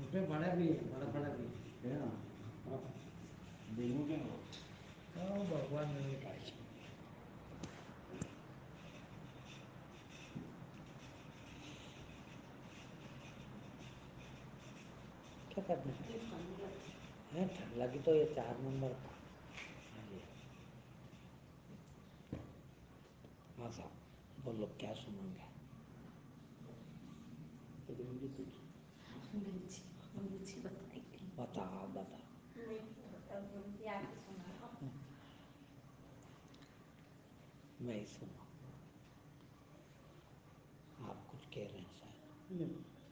उसमें बड़ा भी है, बड़ा बड़ा भी है ना। हाँ। देखो क्या हो। भगवान ने पाई क्या करना है, ठंड लगी तो ये 4 नंबर का। हाँ जी, हाँ साहब बोलो क्या सुनाओगे। बताओ बताओ। मैं ही सुना, आप कुछ कह रहे हैं शायद।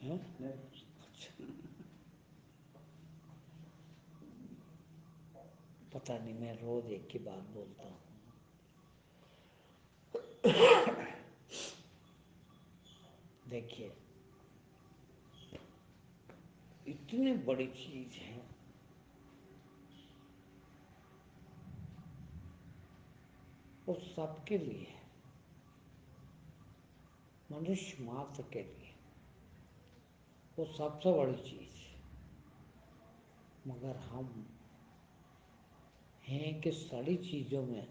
हैं? अच्छा, पता नहीं, मैं रोज एक ही बात बोलता हूँ। देखिए, इतनी बड़ी चीज है, वो सबके लिए है, मनुष्य मात्र के लिए वो सबसे बड़ी चीज है। मगर हम हैं कि सड़ी चीजों में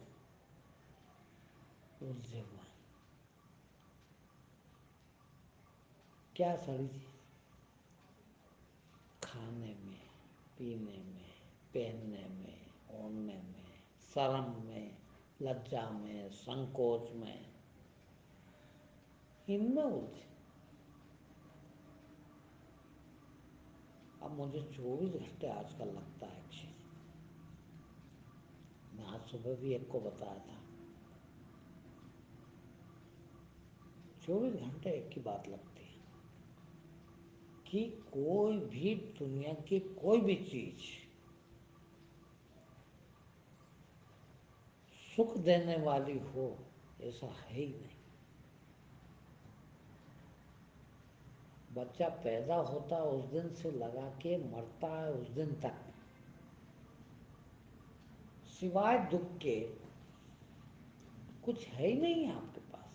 उलझे हुए हैं। क्या सड़ी चीज? खाने में, पीने में, पहनने में, ओढ़ने में, शर्म में, लज्जा में, संकोच में, इनमें उलझे। अब मुझे 24 घंटे आजकल लगता है एक चीज। मैं आज सुबह भी एक को बताया था, 24 घंटे एक की बात लगती है कि कोई भी दुनिया की कोई भी चीज सुख देने वाली हो, ऐसा है ही नहीं। बच्चा पैदा होता है उस दिन से लगा के मरता है उस दिन तक, सिवाय दुख के कुछ है ही नहीं है आपके पास।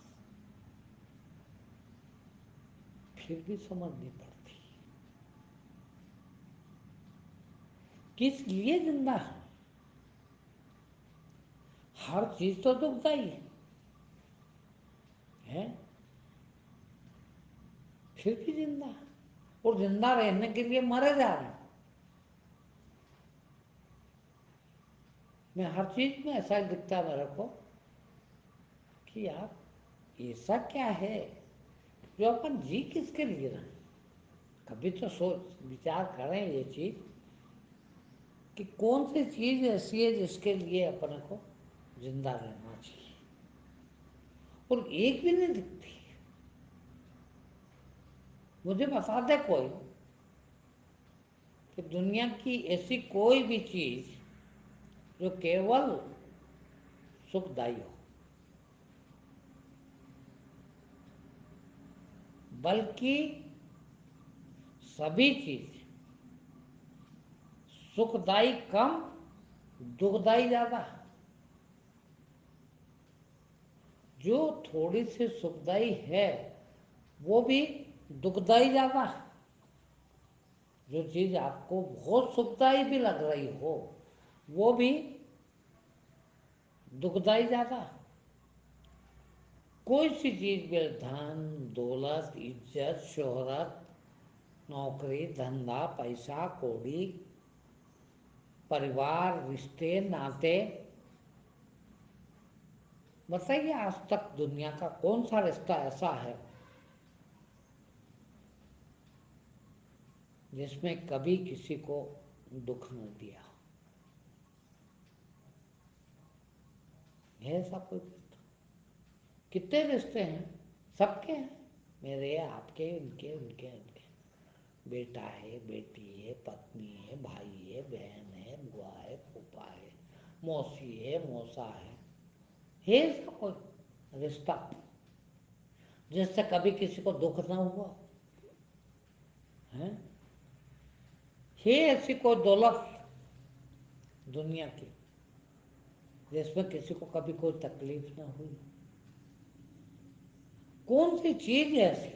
फिर भी समझ नहीं पड़ती किस लिए जिंदा है। हर चीज तो दुखदाई है, फिर भी जिंदा है, और जिंदा रहने के लिए मरे जा रहे हैं। मैं हर चीज में ऐसा दिखता है मेरे को कि यार ऐसा क्या है जो अपन जी किसके लिए रहे। कभी तो सोच विचार करें ये चीज कि कौन सी चीज ऐसी है जिसके लिए अपन को जिंदा रहना चाहिए, और एक भी नहीं दिखती। मुझे बता दे कोई कि दुनिया की ऐसी कोई भी चीज जो केवल सुखदायी हो, बल्कि सभी चीज सुखदायी कम, दुखदायी ज्यादा। जो थोड़ी सी सुखदायी है वो भी दुखदायी ज्यादा। जो चीज आपको बहुत सुखदायी भी लग रही हो वो भी दुखदायी ज्यादा। कोई सी चीज भी, धन दौलत इज्जत शोहरत नौकरी धंधा पैसा कौड़ी परिवार रिश्ते नाते, बताइए आज तक दुनिया का कौन सा रिश्ता ऐसा है जिसमें कभी किसी को दुख न दिया। है ऐसा कोई रिश्ता? कितने रिश्ते हैं, सबके हैं, मेरे आपके उनके उनके उनके। बेटा है बेटी है पत्नी है भाई है बहन है बुआ है फूफा है मौसी है मौसा है ऐसा कोई रिश्ता जिससे कभी किसी को दुख ना हुआ है? है ऐसी कोई दौलत दुनिया की जिसमें किसी को कभी कोई तकलीफ ना हुई? कौन सी चीज है ऐसी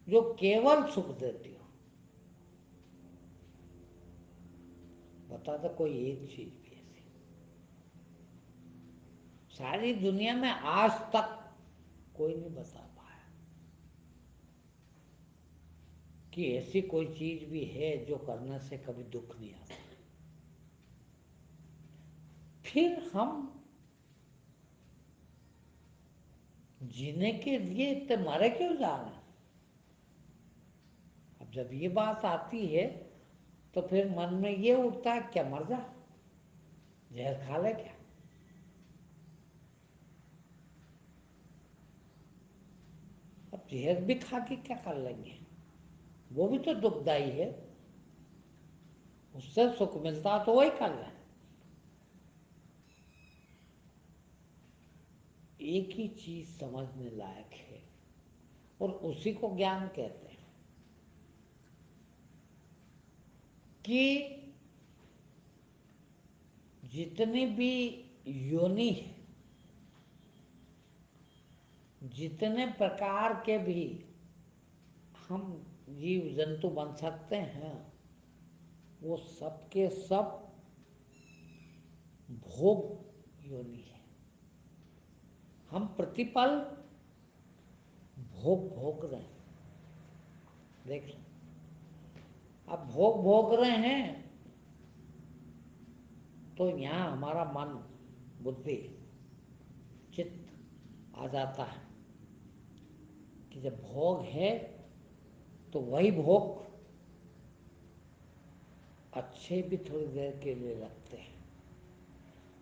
जो केवल सुख देती हो? बता दो कोई एक चीज भी ऐसी। सारी दुनिया में आज तक कोई नहीं बता पाया कि ऐसी कोई चीज भी है जो करने से कभी दुख नहीं आता। फिर हम जीने के लिए इतने मरे क्यों जा रहे हैं? अब जब ये बात आती है तो फिर मन में ये उठता है क्या मर जा, जहर खा ले क्या। अब जहर भी खा के क्या कर लेंगे, वो भी तो दुखदाई है। उससे सुख मिलता तो वही कर लें। एक ही चीज समझने लायक है और उसी को ज्ञान कहते हैं कि जितनी भी योनि है, जितने प्रकार के भी हम जीव जंतु बन सकते हैं, वो सब के सब भोग योनि है। हम प्रतिपल भोग भोग रहे हैं। देख लो, अब भोग भोग रहे हैं तो यहाँ हमारा मन बुद्धि चित्त आ जाता है कि जब भोग है तो वही भोग अच्छे भी थोड़ी देर के लिए लगते हैं,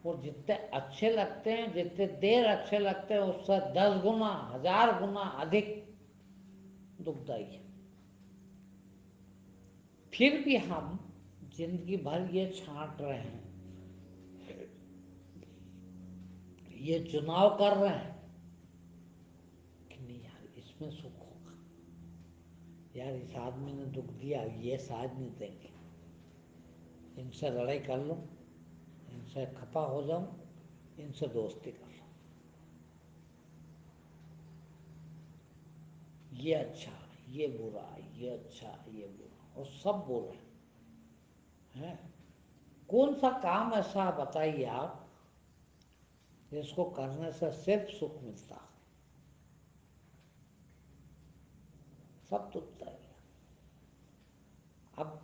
और जितने अच्छे लगते हैं, जितने देर अच्छे लगते हैं, उससे 10 गुना 1000 गुना अधिक दुखदाई है। फिर भी हम जिंदगी भर ये छांट रहे हैं, ये चुनाव कर रहे हैं कि नहीं यार इसमें सुख होगा, यार इस आदमी ने दुख दिया, ये शायद नहीं देंगे, इनसे लड़ाई कर लूं, इनसे खपा हो जाऊं, इनसे दोस्ती कर लूं, ये अच्छा ये बुरा, ये अच्छा ये बुरा, और सब बुरे हैं। कौन सा काम ऐसा बताइए आप जिसको करने से सिर्फ सुख मिलता, सब दुखता ही है। अब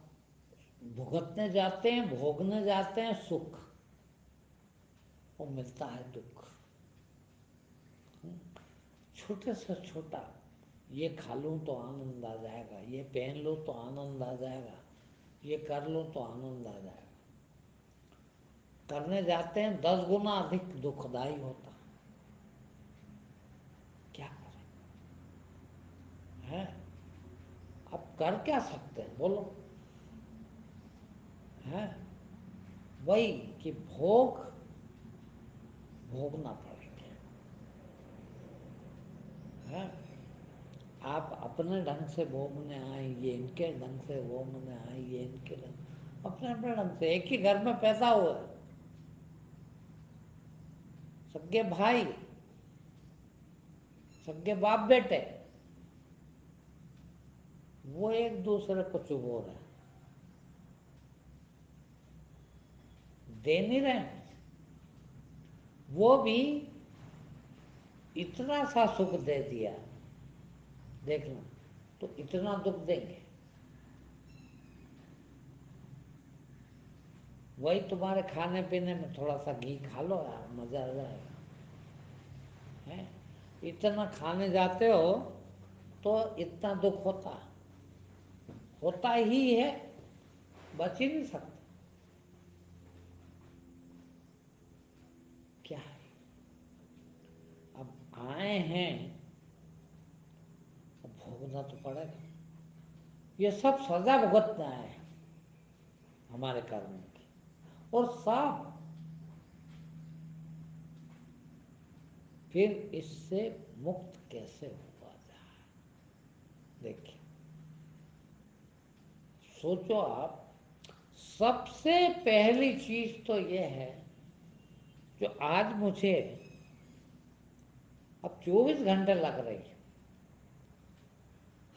भुगतने जाते हैं, भोगने जाते हैं सुख, और मिलता है दुख। छोटे से छोटा, ये खा लूँ तो आनंद आ जाएगा, ये पहन लूँ तो आनंद आ जाएगा, ये कर लूँ तो आनंद आ जाएगा, करने जाते हैं 10 गुना अधिक दुखदाई होता। क्या करें है? अब कर क्या सकते हैं बोलो? है वही कि भोग भोगना पड़ेंगे। है आप अपने ढंग से भोगने आए, ये इनके ढंग से भोगने आए, ये इनके ढंग, अपने अपने ढंग से। एक ही घर में पैदा हुए, सबके भाई, सबके बाप बेटे, वो एक दूसरे को चुभो रहे, दे नहीं रहे। वो भी इतना सा सुख दे दिया, देख लो, तो इतना दुख देंगे। वही तुम्हारे खाने पीने में थोड़ा सा घी खा लो यार, मजा आ जाएगा। है इतना खाने जाते हो तो इतना दुख होता ही है, बच ही नहीं सकते। क्या है, अब आए हैं, अब भोगना तो पड़ेगा। ये सब सजा भुगतना है हमारे कर्मों की, और सब फिर इससे मुक्त कैसे हुआ जाए। देखिए, सोचो आप, सबसे पहली चीज तो ये है जो आज मुझे अब 24 घंटे लग रही है,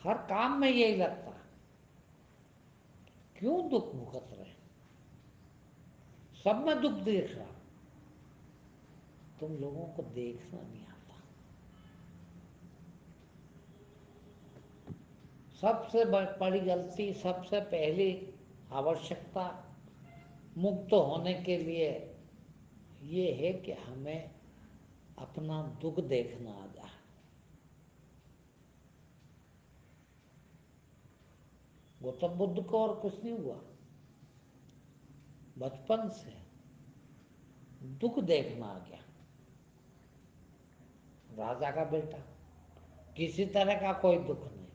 हर काम में यही लगता है, क्यों दुख भुगत रहे हैं? سب میں دکھ دیکھ رہا، تم لوگوں کو دیکھنا نہیں آتا۔ سب سے بڑی غلطی، سب سے پہلی آوشکتا مکت ہونے کے لیے یہ ہے کہ ہمیں اپنا دکھ دیکھنا آ جائے۔ گوتم بدھ کو اور کچھ نہیں ہوا، بچپن سے دکھ دیکھنا آ گیا۔ راجا کا بیٹا، کسی طرح کا کوئی دکھ نہیں،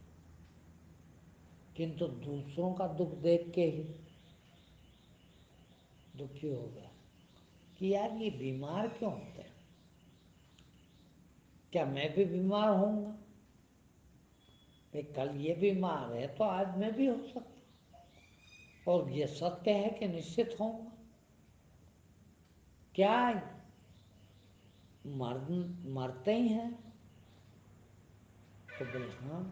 کنتو دوسروں کا دکھ دیکھ کے ہی دکھی ہو گیا کہ یار یہ بیمار کیوں ہوتے ہیں؟ کیا میں بھی بیمار ہوں گا؟ کل یہ بیمار ہے تو آج میں بھی ہو سکتا، اور یہ ستیہ ہے کہ نشچت ہوں گا۔ کیا مرتے ہی ہیں؟ تو بولے ہاں۔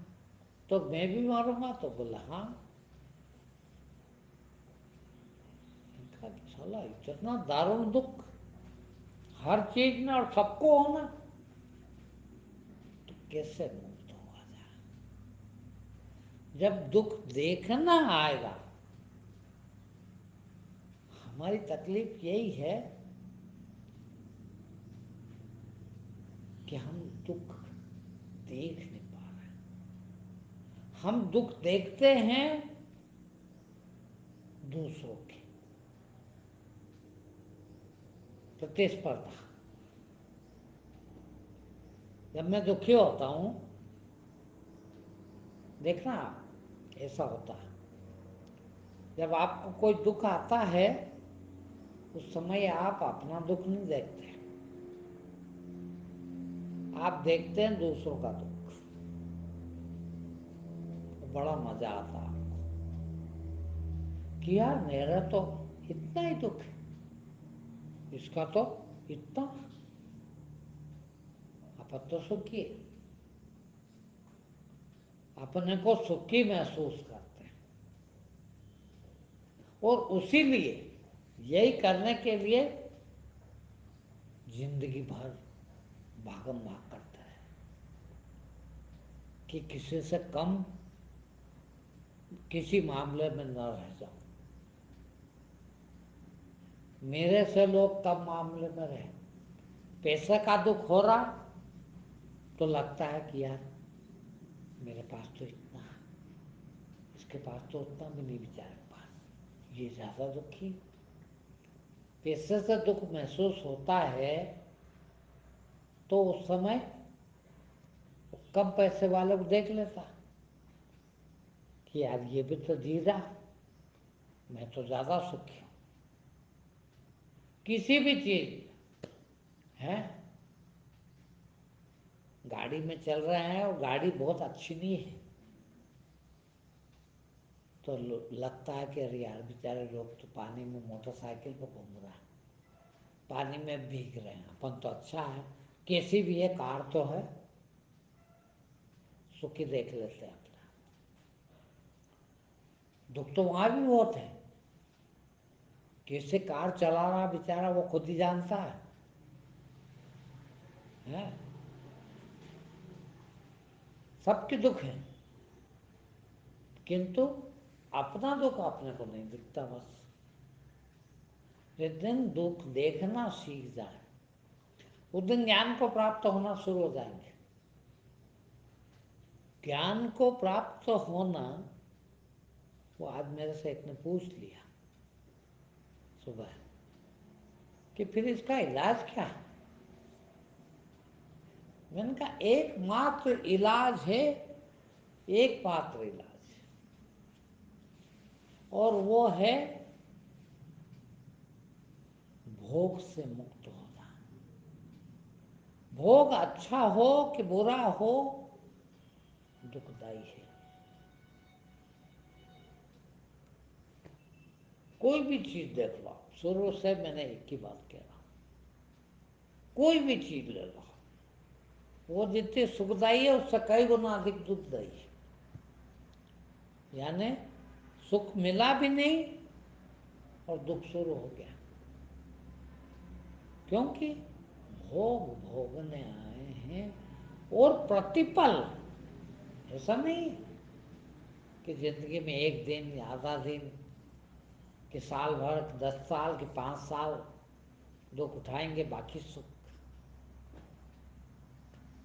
تو میں بھی مروں گا؟ تو بولے ہاں۔ کہا کہ سالا اتنا دارون دکھ ہر چیز میں اور سب کو ہونا، تو کیسے مکت ہوا جائے؟ جب دکھ دیکھنا آئے گا، ہماری تکلیف یہی ہے کہ ہم دکھ دیکھ نہیں پا رہے۔ ہم دکھ دیکھتے ہیں دوسروں کے، پرتیسپردھا۔ جب میں دکھی ہوتا ہوں، دیکھنا آپ ایسا ہوتا ہے، جب آپ کو کوئی دکھ آتا ہے اس سمے آپ اپنا دکھ نہیں دیکھتے، آپ دیکھتے ہیں دوسروں کا دکھ۔ بڑا مزہ آتا آپ کو کہ یار میرا تو اتنا ہی دکھ ہے، اس کا تو اتنا، آپ تو سکھی ہے، اپنے کو سکھی محسوس کرتے ہیں۔ اور اسی لیے یہی کرنے کے لیے زندگی بھر بھاگم بھاگ کرتا ہے کہ کسی سے کم کسی معاملے میں نہ رہ جاؤ، میرے سے لوگ کم معاملے میں رہے۔ پیسے کا دکھ ہو رہا تو لگتا ہے کہ یار میرے پاس تو اتنا ہے، اس کے پاس تو اتنا بھی نہیں، بیچارے کے پاس یہ زیادہ دکھی۔ پیسے سے دکھ محسوس ہوتا ہے تو اس سمے کم پیسے والے کو دیکھ لیتا کہ یار یہ بھی تو جی رہا، میں تو زیادہ سکھی ہوں۔ کسی بھی چیز ہے، گاڑی میں چل رہے ہیں اور گاڑی بہت اچھی نہیں ہے تو لگتا ہے کہ ارے یار بیچارے لوگ تو پانی میں موٹر سائیکل پہ گھوم رہا ہے، پانی میں بھیگ رہے ہیں، اپن تو اچھا ہے، کیسی بھی ہے کار تو ہے، سکھی دیکھ لیتے ہیں اپنا۔ دکھ تو وہاں بھی بہت ہے، کیسے کار چلا رہا بیچارہ وہ خود ہی جانتا ہے۔ سب کے دکھ ہیں، کنتو اپنا دکھ اپنے کو نہیں دکھتا۔ بس جس دن دکھ دیکھنا سیکھ جائے اس دن جان کو پراپت ہونا شروع ہو جائیں گے۔ جان کو پراپت ہونا، وہ آج میرے سے ایک نے پوچھ لیا صبح کہ پھر اس کا علاج کیا ہے؟ میں نے کہا ایک ماتر علاج ہے، ایک ماتر علاج ہے، اور وہ ہے بھوگ سے مکت ہونا۔ بھوگ اچھا ہو کہ برا ہو دکھ دائی ہے۔ کوئی بھی چیز دیکھ لو، شروع سے میں نے ایک ہی بات کہہ رہا ہوں، کوئی بھی چیز لے لو، وہ جتنی سکھ دائی ہے اس سے کئی گنا ادھک دکھ دائی ہے۔ یعنی سکھ ملا بھی نہیں اور دکھ شروع ہو گیا۔ क्योंकि भोग भोगने आए हैं। और प्रतिपल, ऐसा नहीं कि जिंदगी में एक दिन, आधा दिन, कि साल भर, 10 साल, कि 5 साल दुख उठाएंगे, बाकी सुख।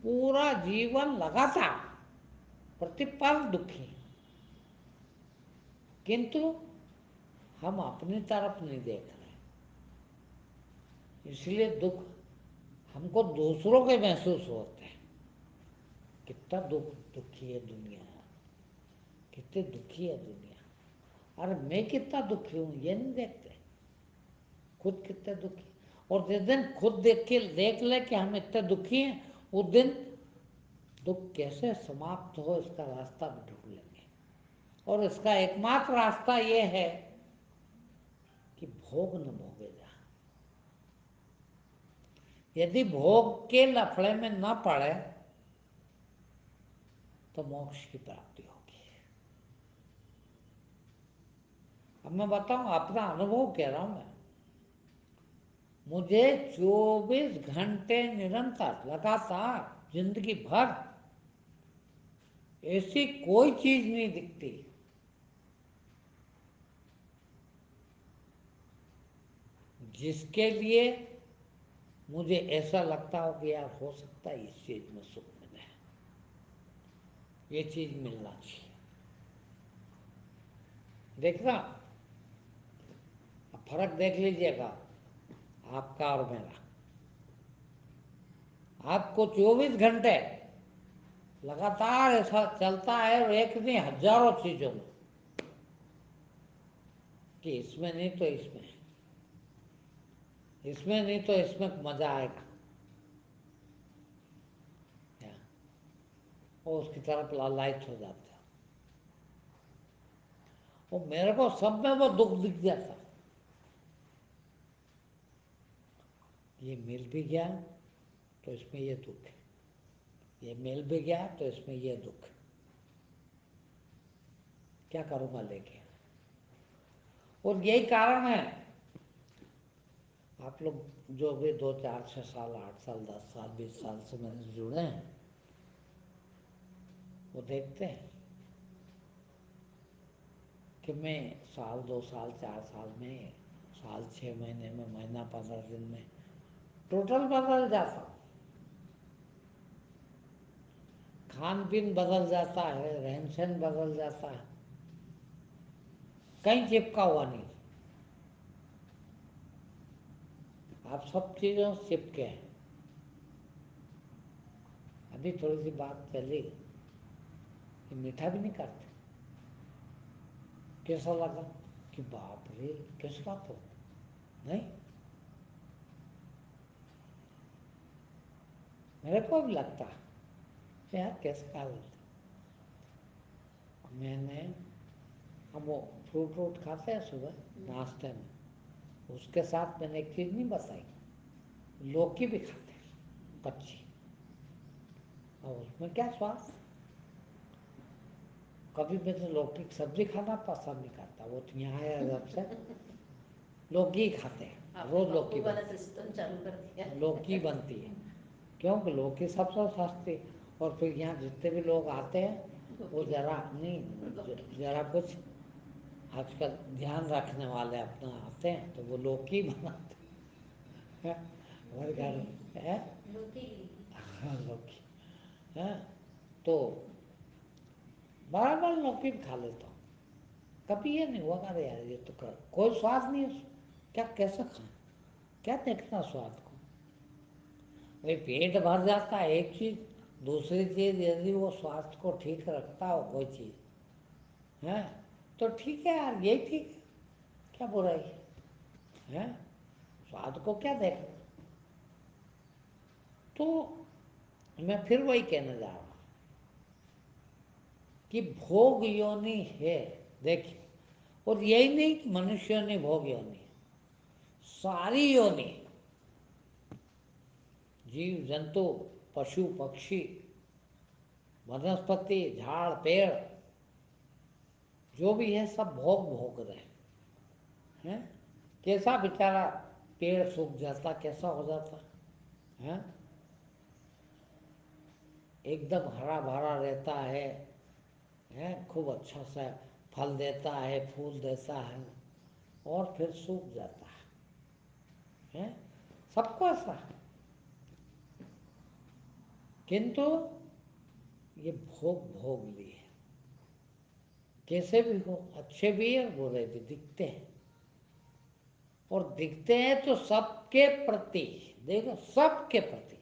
पूरा जीवन लगातार प्रतिपल दुखी। किंतु हम अपनी तरफ नहीं देख रहे, इसलिए दुख हमको दूसरों के महसूस होते हैं। कितना दुखी है दुनिया, कितनी दुखी है दुनिया। अरे मैं कितना दुखी हूँ ये नहीं देखते, खुद कितने दुखी। और जिस दिन खुद देख ले कि हम इतने दुखी हैं, उस दिन दुख कैसे समाप्त हो इसका रास्ता भी ढूंढ लेंगे। और इसका एकमात्र रास्ता ये है कि भोग न भोगे जा। यदि भोग के लफड़े में न पड़े तो मोक्ष की प्राप्ति होगी। अब मैं बताऊं, अपना अनुभव कह रहा हूं मैं। मुझे 24 घंटे निरंतर लगातार जिंदगी भर ऐसी कोई चीज नहीं दिखती जिसके लिए मुझे ऐसा लगता हो कि यार हो सकता है इस चीज में सुख मिले, ये चीज मिलना चाहिए। देखना, अब फर्क देख लीजिएगा आपका और मेरा। आपको 24 घंटे लगातार ऐसा चलता है, और एक नहीं हजारों चीजों में, कि इसमें नहीं तो इसमें, इसमें नहीं तो इसमें मजा आएगा, और उसकी तरफ लालायित हो जाते हैं। और मेरे को सब में वो दुख दिख जाता, ये मिल भी गया तो इसमें ये दुख है, ये मिल भी गया तो इसमें ये दुख है, क्या करूँगा लेके। और यही कारण है, आप लोग जो भी 2, 4, 6 साल, 8 साल, 10 साल, 20 साल से मेरे से जुड़े हैं, वो देखते हैं कि मैं साल, 2 साल, 4 साल में, साल 6 महीने में, महीना 15 दिन में टोटल बदल जाता हूँ। खान पीन बदल जाता है, रहन सहन बदल जाता है, कहीं चिपका हुआ नहीं। आप सब चीज़ों से चिपके हैं। अभी थोड़ी सी बात चली कि मीठा भी नहीं करते, कैसा लगा कि बाप रे कैसा तो नहीं, मेरे को भी लगता है यार कैसे खा लेते। मैंने, हम वो फ्रूट व्रूट खाते हैं सुबह नाश्ते में, उसके साथ मैंने एक चीज़ नहीं बताई, लौकी भी खाते हैं कच्ची, और उसमें क्या स्वाद। कभी मैं तो लौकी की सब्जी खाना पसंद नहीं करता, वो तो यहाँ आया जब से लौकी ही खाते हैं, रोज लौकी वाला बनती सिस्टम चालू कर दिया। है, लौकी बनती है, क्योंकि लौकी सबसे सस्ती। और फिर यहाँ जितने भी लोग आते हैं वो जरा नहीं, जरा कुछ आजकल ध्यान रखने वाले अपना आते हैं तो वो लौकी बनाते हैं हमारे घर में है। हाँ लौकी है, तो बराबर लौकी भी खा लेता हूँ। कभी ये नहीं हुआ अरे यार ये तो कोई स्वाद नहीं है उसमें। क्या कैसे खाएं, क्या देखना स्वाद को। भाई पेट भर जाता है एक चीज, दूसरी चीज यदि वो स्वास्थ्य को ठीक रखता हो कोई चीज है तो ठीक है यार, यही ठीक है, क्या बुराई है, स्वाद को क्या देखना। तो मैं फिर वही कहने जा रहा हूँ कि भोग योनि है, देखिए। और यही नहीं कि मनुष्य योनि भोग योनि, सारी योनि, जीव जंतु, पशु पक्षी, वनस्पति, झाड़ पेड़, जो भी है सब भोग भोग रहे हैं। कैसा बेचारा पेड़ सूख जाता कैसा हो जाता है, एकदम हरा भरा रहता है, खूब अच्छा सा फल देता है, फूल देता है, और फिर सूख जाता है, सबको ऐसा है। किंतु ये भोग भोग लिए, कैसे भी हो, अच्छे भी हैं बुरे भी, दिखते हैं, और दिखते हैं तो सबके प्रति, देखो सबके प्रति।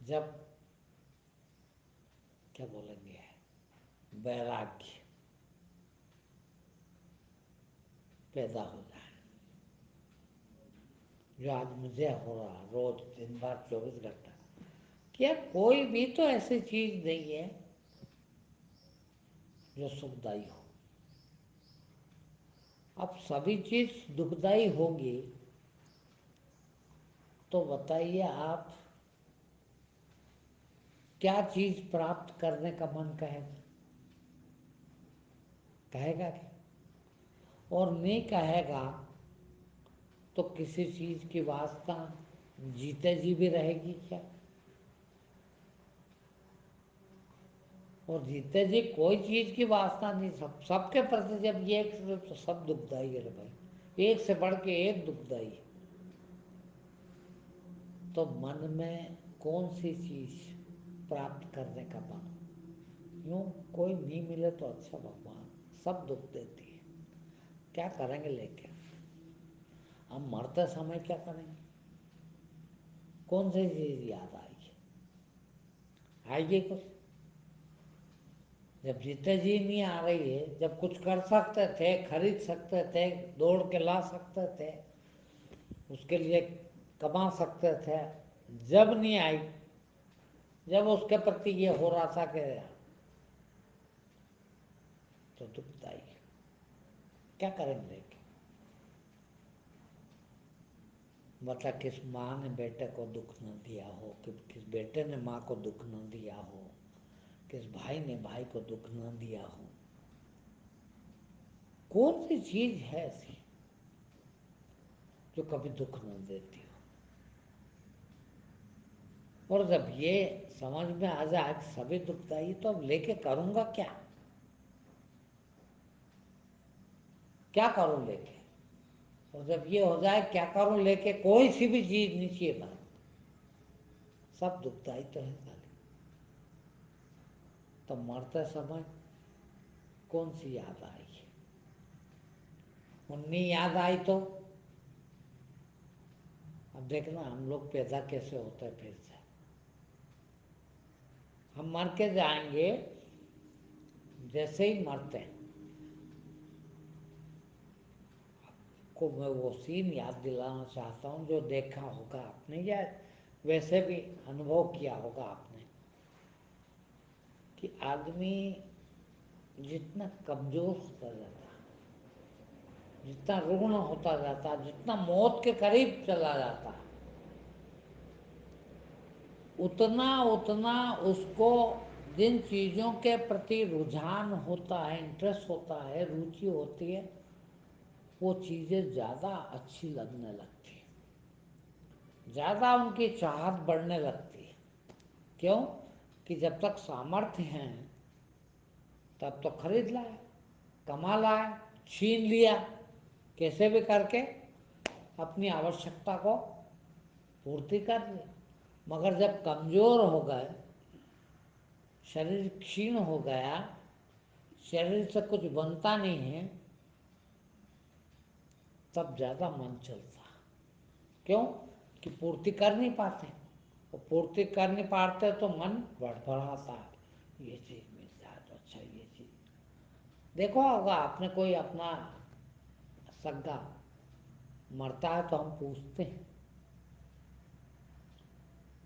जब क्या बोलेंगे, वैराग्य पैदा हो जाए, जो आज मुझे हो रहा रोज दिन भर 24 घंटा, क्या कोई भी तो ऐसी चीज नहीं है जो सुखदायी हो। अब सभी चीज दुखदायी होगी तो बताइए आप क्या चीज प्राप्त करने का मन कहेगा, कहेगा क्या? और नहीं कहेगा तो किसी चीज की वासना जीते जी भी रहेगी क्या? और जीते जी कोई चीज की वासना नहीं, सबके प्रति जब ये एक तो सब दुखदाई है रे भाई, एक से बढ़ के एक दुखदाई। तो मन में कौन सी चीज प्राप्त करने का मन? यूं कोई नहीं मिले तो अच्छा, भगवान सब दुख देती है, क्या करेंगे लेके? हम मरते समय क्या करेंगे? कौन सी चीज याद आएगी? आएगी कुछ? जब जीते जी नहीं आ रही है, जब कुछ कर सकते थे, खरीद सकते थे, दौड़ के ला सकते थे, उसके लिए कमा सकते थे, जब नहीं आई, जब उसके प्रति ये हो रहा था कि तो दुखदाई, क्या करेंगे लेके? मतलब किस माँ ने बेटे को दुख न दिया हो, कि किस बेटे ने माँ को दुख न दिया हो, किस भाई ने भाई को दुख न दिया हो? कौन सी चीज है ऐसी जो कभी दुख न देती हो? और जब ये समझ में आ जाए कि सभी दुखदाई, तो अब लेके करूंगा क्या? क्या करूं लेके? और जब ये हो जाए क्या करूं लेके, कोई सी भी चीज नहीं चाहिए भाई, सब दुखदाई तो है खाली। तो मरते समय कौन सी याद आई? उन्नी याद आई तो अब देखना हम लोग पैदा कैसे होते हैं फिर से। हम मर के जाएंगे, जैसे ही मरते हैं को मैं वो सीन याद दिलाना चाहता हूँ जो देखा होगा आपने, या वैसे भी अनुभव किया होगा आपने, कि आदमी जितना कमजोर होता जाता, जितना रुग्ण होता जाता, जितना मौत के करीब चला जाता, उतना उतना उसको जिन चीज़ों के प्रति रुझान होता है, इंटरेस्ट होता है, रुचि होती है, वो चीज़ें ज़्यादा अच्छी लगने लगती है, ज़्यादा उनकी चाहत बढ़ने लगती है। क्यों? कि जब तक सामर्थ्य है तब तो खरीद लाए, कमा लाए, छीन लिया, कैसे भी करके अपनी आवश्यकता को पूर्ति कर ली। मगर जब कमजोर हो गए, शरीर क्षीण हो गया, शरीर से कुछ बनता नहीं है, तब ज़्यादा मन चलता। क्यों? कि पूर्ति कर नहीं पाते, और पूर्ति कर नहीं पाते तो मन बड़बड़ाता है, ये चीज़ मिल जाए तो अच्छा, ये चीज़। देखो होगा आपने, कोई अपना सगा मरता है तो हम पूछते हैं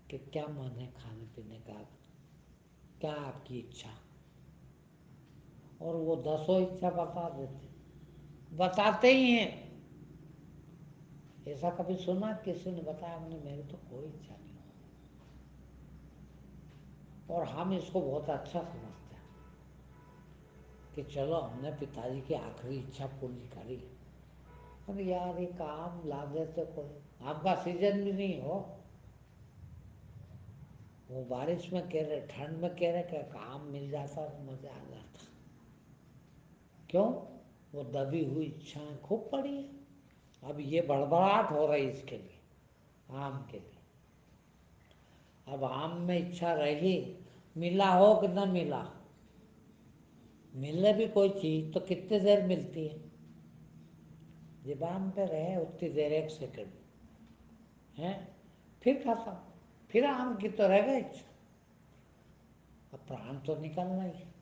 कि क्या मन है खाने पीने का, क्या आपकी इच्छा, और वो दसों इच्छा बता देते, बताते ही हैं। ऐसा कभी सुना किसी ने बताया हमने, मेरी तो कोई इच्छा नहीं हो, और हम इसको बहुत अच्छा समझते हैं कि चलो हमने पिताजी की आखिरी इच्छा पूरी करी, अरे यार एक आम ला देते कोई, आम का सीजन भी नहीं हो, वो बारिश में कह रहे, ठंड में कह रहे कि आम मिल जाता तो मजा आ जाता। क्यों? वो दबी हुई इच्छाएं खूब पड़ी है। अब ये बड़बड़ाहट हो रही इसके लिए, आम के लिए। अब आम में इच्छा रही, मिला हो कि न मिला, मिले भी कोई चीज तो कितनी देर मिलती है? ज़ुबान पे रहे उतनी देर, 1 सेकंड है, फिर खाता हूँ, फिर आम की तो रह गई इच्छा। अब प्राण तो निकलना ही है।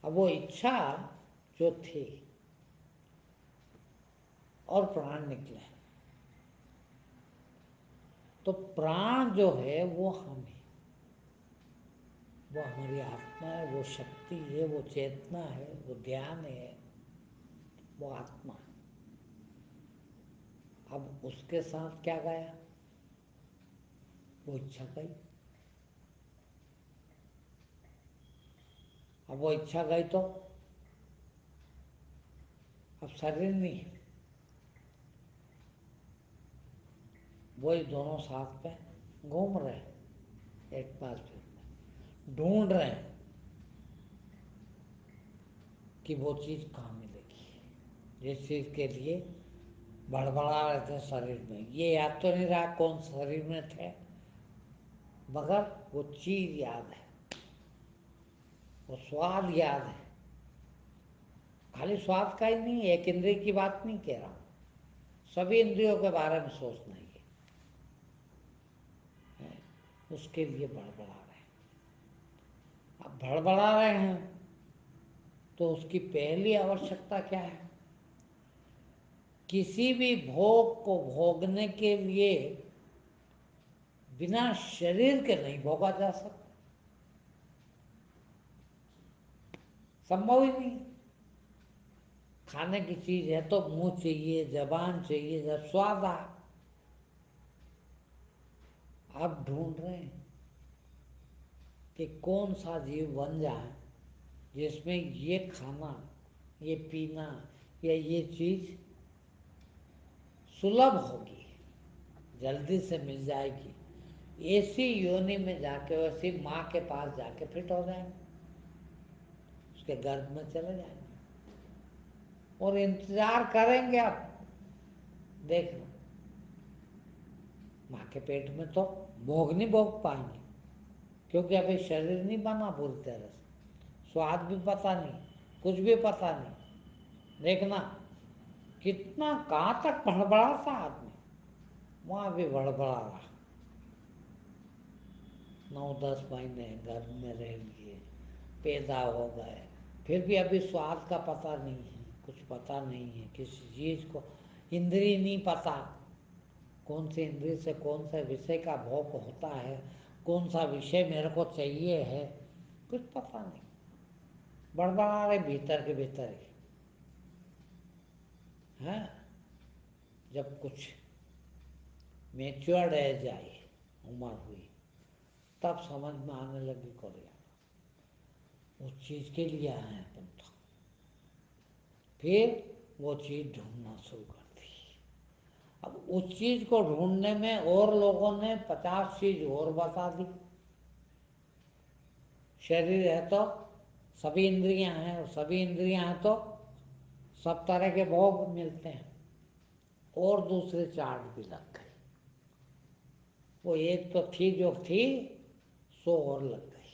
अब वो इच्छा जो थी और प्राण निकले, तो प्राण जो है वो हम है, वो हमारी आत्मा है, वो शक्ति है, वो चेतना है, वो ध्यान है, वो आत्मा है। अब उसके साथ क्या गया? वो इच्छा गई। अब वो इच्छा गई तो अब शरीर नहीं है, वही दोनों साथ में घूम रहे हैं, एटमॉस्फेयर में ढूंढ रहे हैं कि वो चीज़ कहाँ मिलेगी, जिस चीज़ के लिए बड़बड़ा रहे थे शरीर में। ये याद तो नहीं रहा कौन शरीर में थे, मगर वो चीज़ याद है, वो स्वाद याद है। खाली स्वाद का ही नहीं, एक इंद्रिय की बात नहीं कह रहा हूँ, सभी इंद्रियों के बारे में सोचना ही है। उसके लिए बड़बड़ा रहे हैं। अब बड़बड़ा रहे हैं तो उसकी पहली आवश्यकता क्या है? किसी भी भोग को भोगने के लिए बिना शरीर के नहीं भोगा जा सकता, संभव ही नहीं। खाने की चीज है तो मुंह चाहिए, जबान चाहिए, जब स्वाद आ। आप ढूंढ रहे हैं कि कौन सा जीव बन जाए जिसमें ये खाना, ये पीना या ये चीज सुलभ होगी, जल्दी से मिल जाएगी। ऐसी योनि में जाके, वैसी माँ के पास जाके फिट हो जाएंगे, उसके गर्भ में चले जाएंगे और इंतजार करेंगे। अब देखना, माँ के पेट में तो भोग नहीं भोग पाएंगे, क्योंकि अभी शरीर नहीं बना पूरी तरह से, स्वाद भी पता नहीं, कुछ भी पता नहीं। देखना कितना कहाँ तक बड़बड़ा था आदमी, वहाँ भी बड़बड़ा रहा। 9-10 महीने गर्भ में रह लिए, पैदा हो गए, फिर भी अभी स्वाद का पता नहीं है, कुछ पता नहीं है किसी चीज को, इंद्रिय नहीं पता कौन सी इंद्रिय से कौन सा विषय का भोग होता है, कौन सा विषय मेरे को चाहिए है, कुछ पता नहीं। बड़बड़ा रहे भीतर के भीतर ही है। जब कुछ मैच्योर्ड एज आई, उम्र हुई, तब समझ में आने लगी को यार उस चीज के लिए आए हैं अपन तो। फिर वो चीज ढूंढना शुरू कर दी। अब उस चीज को ढूंढने में और लोगों ने 50 चीज और बता दी। शरीर है तो सभी इंद्रियां हैं, और सभी इंद्रियां हैं तो सब तरह के भोग मिलते हैं, और दूसरे चार्ट भी लग गए। वो एक तो थी जो थी, 100 और लग गई।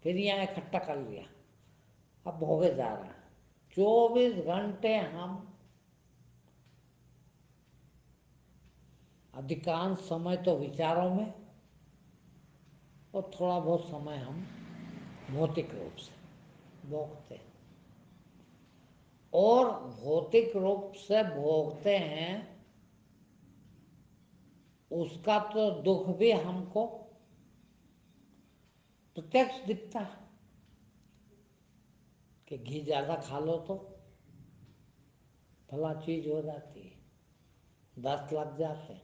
फिर यहाँ इकट्ठा कर लिया, अब भोगे जा रहे हैं। 24 घंटे हम, अधिकांश समय तो विचारों में, और थोड़ा बहुत समय हम भौतिक रूप से भोगते हैं। और भौतिक रूप से भोगते हैं, उसका तो दुख भी हमको प्रत्यक्ष दिखता है कि घी ज्यादा खा लो तो फला चीज हो जाती है, दस्त लग जाते हैं,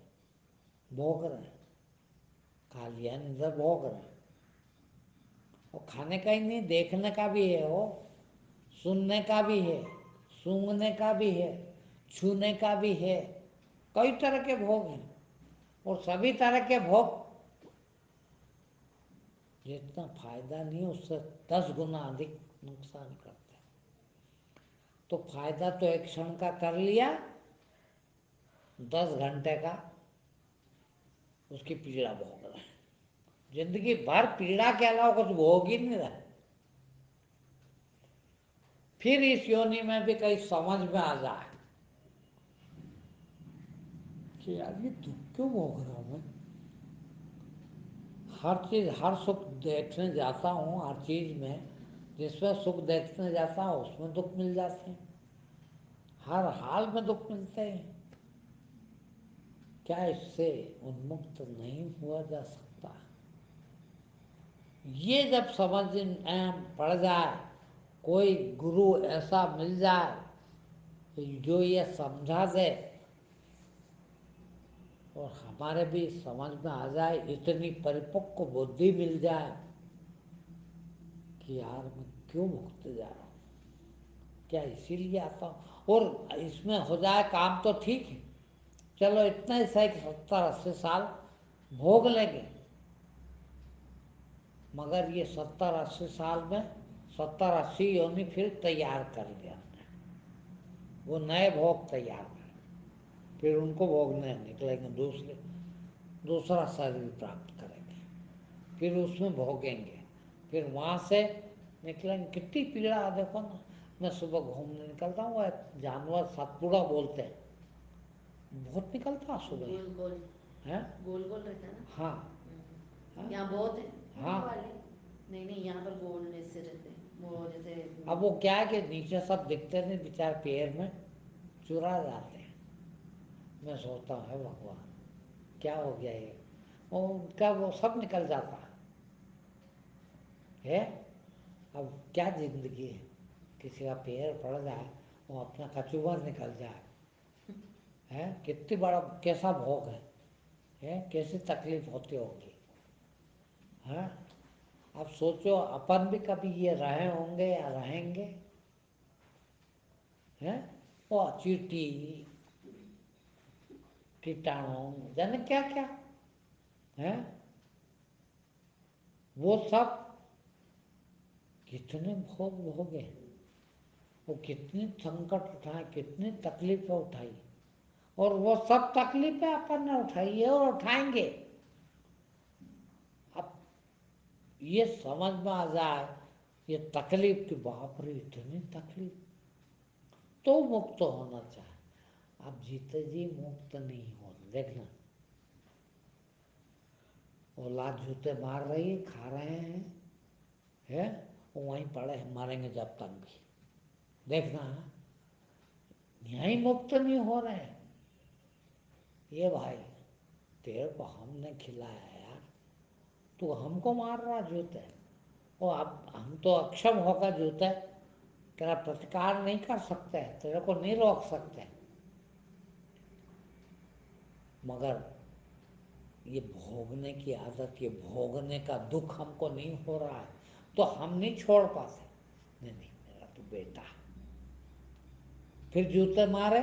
भोग रहे हैं, खा लिया नहीं भोग रहे हैं। और खाने का ही नहीं, देखने का भी है, वो सुनने का भी है, सूंघने का भी है, छूने का भी है, कई तरह के भोग हैं। और सभी तरह के भोग जितना फायदा नहीं उससे 10 गुना अधिक नुकसान करते हैं। तो फायदा तो एक क्षण का कर लिया, 10 घंटे का उसकी पीड़ा भोग रहे हैं। जिंदगी भर पीड़ा के अलावा कुछ भोग ही नहीं रहे। फिर इस योनि में भी कहीं समझ में आ जाए कि यार ये दुख क्यों भोग रहा हूं मैं। हर चीज, हर सुख देखने जाता हूँ, हर चीज में जिसमें सुख देखने जाता हूँ उसमें दुख मिल जाते हैं, हर हाल में दुख मिलते हैं। क्या इससे उन्मुक्त नहीं हुआ जा सकता? ये जब समझ में पड़ जाए, कोई गुरु ऐसा मिल जाए जो ये समझा दे और हमारे भी समझ में आ जाए, इतनी परिपक्व बुद्धि मिल जाए कि यार मैं क्यों भुगते जा रहा हूँ, क्या इसीलिए आता हूँ। और इसमें हो जाए काम तो ठीक है, चलो इतना ही सही 70-80 साल भोग लेंगे, मगर ये 70-80 साल में 70-80 योनि फिर तैयार कर लिया हमने, वो नए भोग तैयार कर, फिर उनको भोगने निकलेंगे, दूसरा शरीर प्राप्त करेंगे, फिर उसमें भोगेंगे, फिर वहाँ से निकलेंगे। कितनी पीड़ा है देखो ना। मैं सुबह घूमने निकलता हूँ, जानवर सतपुड़ा बोलते हैं, बहुत निकलता सुबह। गोल गोल है, गोल गोल रहता है ना। हाँ हाँ यहाँ बहुत है हाँ। वाले। नहीं नहीं, यहाँ पर गोल ऐसे रहते हैं वो, जैसे अब वो क्या है कि नीचे सब दिखते नहीं, बेचारे पैर में चुरा जाते हैं। मैं सोचता हूँ हे भगवान क्या हो गया ये, वो उनका वो सब निकल जाता है। अब क्या जिंदगी है, किसी का पैर पड़ जाए, वो अपना कचूबर निकल जाए, है कितनी बड़ा कैसा भोग है, कैसी तकलीफ होती होगी, है। अब सोचो अपन भी कभी ये रहे होंगे या रहेंगे, हैं। वो चींटी, कीटाणु, जाने क्या क्या है, वो सब कितने भोग भोगे, वो कितनी संकट उठाए, कितनी तकलीफें उठाई, और वो सब तकलीफें अपन ने उठाई है और उठाएंगे। अब ये समझ में आ जाए ये तकलीफ की, बाप रे इतनी तकलीफ, तो मुक्त होना चाहे। अब जीते जी मुक्त नहीं हो, देखना औलाद जूते मार रही है, खा रहे हैं, वो वहीं पड़े हैं, मरेंगे जब तक भी, देखना यहीं मुक्त नहीं हो रहे हैं। ये भाई तेरे को हमने खिलाया यार, तू हमको मार रहा जूते, और अब हम तो अक्षम होकर जूते तेरा प्रतिकार नहीं कर सकते, तेरे को नहीं रोक सकते, मगर ये भोगने की आदत, ये भोगने का दुख हमको नहीं हो रहा है, तो हम नहीं छोड़ पाते। नहीं नहीं मेरा तो बेटा, फिर जूते मारे,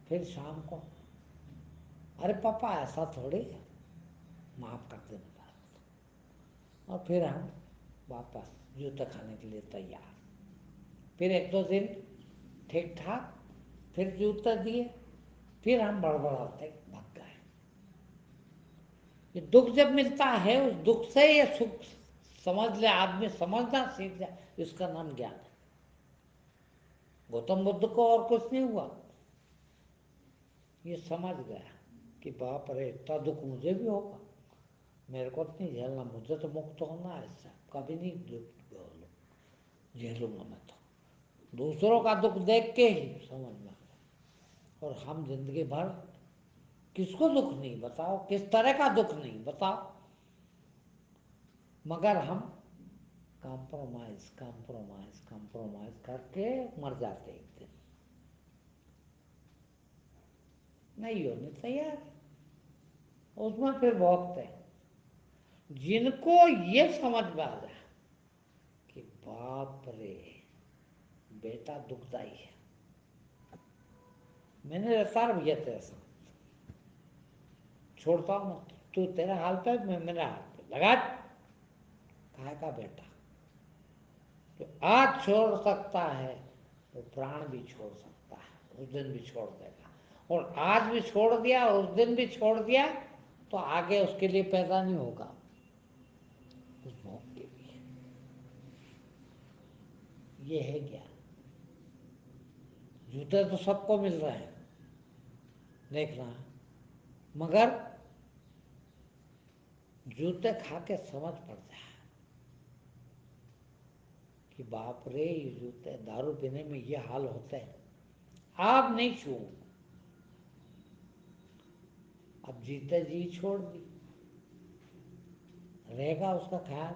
फिर शाम को अरे पापा ऐसा थोड़ी है, माफ कर दे बेटा, और फिर हम वापस जूते खाने के लिए तैयार। फिर 1-2 दिन ठीक ठाक, फिर जूते दिए, फिर हम बड़बड़ाते भाग गए। ये दुख जब मिलता है, उस दुख से ये सुख समझ ले, आदमी समझना सीख जाए, इसका नाम ज्ञान है। गौतम बुद्ध को और कुछ नहीं हुआ, ये समझ गया कि बाप रे इतना दुख मुझे भी होगा, मेरे को नहीं झेलना, मुझे तो मुक्त होना है इससे, कभी नहीं दुख झेलूंगा मैं तो। दूसरों का दुख देख के ही समझ में आ गया। और हम जिंदगी भर किसको दुख नहीं बताओ, किस तरह का दुख नहीं बताओ, मगर हम कॉम्प्रोमाइज कॉम्प्रोमाइज कॉम्प्रोमाइज करके मर जाते एक दिन, नहीं होने तैयार, उसमें फिर भोगते हैं। जिनको ये समझ में आ जाए कि बाप रे बेटा दुखदाई है। मैंने रफ्तार भैया तेरे साथ छोड़ता हूँ मत, तू तेरे हाल पे मैं मेरे हाल पे लगा। कहा का बेटा तो आज छोड़ सकता है तो प्राण भी छोड़ सकता है, उस दिन भी छोड़ देगा। और आज भी छोड़ दिया और उस दिन भी छोड़ दिया तो आगे उसके लिए पैदा नहीं होगा उस भोग के लिए। ये है ज्ञान। जूते तो सबको मिल रहे हैं देखना, मगर जूते खा के समझ पड़ जाए कि बाप रे ये जूते दारू पीने में ये हाल होते हैं। आप नहीं छू, अब जीते जी छोड़ दी, रहेगा उसका ख्याल,